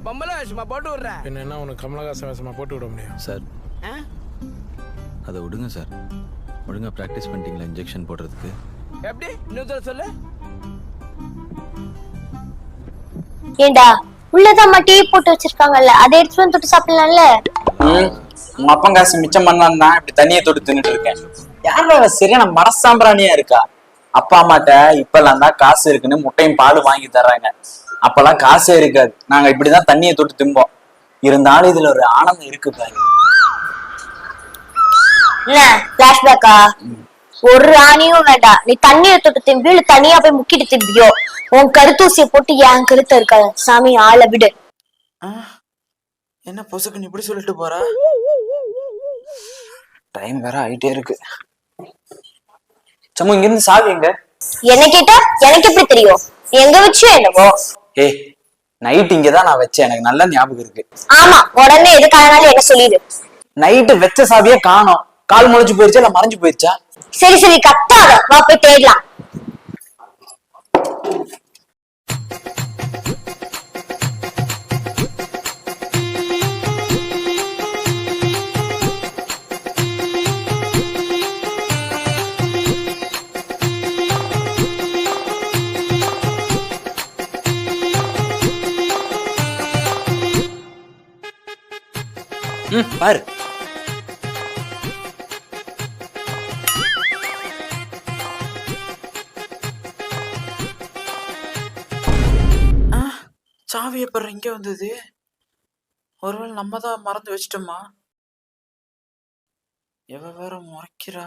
பொம்பளை வேஷமா போட்டு விடுறேன். பின்ன என்ன உனக்கு கமலஹாசன் வேஷமா போட்டு விட முடியும்? சார் அதை விடுங்க சார். ஒழுங்கா ப்ராக்டிஸ் பண்ணிட்டீங்களா இன்ஜெக்ஷன் போடுறதுக்கு? எப்படி இன்னொரு சொல்லு. ஏண்டா உள்ளதாம்மா டீ போட்டு வச்சிருக்காங்கல்ல, அதை எடுத்து வந்து தொட்டு சாப்பிடலாம்ல. உங்க அப்பன் காசு மிச்சம் பண்ணலாம் தான் இப்படி தண்ணியை தொட்டு தின்னுட்டு இருக்கேன். யாரும் சரியான மரசாம்பிராணியா இருக்கா? அப்பா அம்மாட்ட இப்பெல்லாம் தான் காசு இருக்குன்னு முட்டையும் பால் வாங்கி தர்றாங்க. அப்பெல்லாம் காசே இருக்காது. நாங்க இப்படிதான் தண்ணியை தொட்டு திம்போம். இருந்தாலும் இதுல ஒரு ஆனந்தம் இருக்கு பாரு. என்ன பிளாஷ்பேக்கா? ஒரு ஆணியும் வேண்டாம். நீ தண்ணியை தொட்டு திம்பியோ இல்ல தனியா போய் முக்கிட்டு திம்பியோ, உன் கருத்தூசிய போட்டு என் கருத்த இருக்காது. சாமி ஆள விடு. என்ன பொசுக்குன்னு இப்படி சொல்லிட்டு போறா? டைம் வேற ஆயிட்டே இருக்கு. சம்மு இங்க இருந்து சாவி எங்க? என்ன கேட்டா எனக்கு எப்படி தெரியும்? எங்க வச்சியோ என்னவோ. ஏய் நைட் இங்கதான் நான் வச்சேன், எனக்கு நல்ல ஞாபகம் இருக்கு. ஆமா, உடனே எதுக்கானாலும் என்ன சொல்லிடு. நைட்டு வச்ச சாவியே காணோம். கால் முளைச்சு போயிருச்சா இல்ல மறைஞ்சு போயிருச்சா? சரி சரி கத்தாத, வா போய் தேடலாம். பாரு. சாவி எப்பறம் இங்க வந்தது? ஒருவேளை நம்ம தான் மறந்து வச்சிட்டோமா? எவ வேற முறைக்கிறா?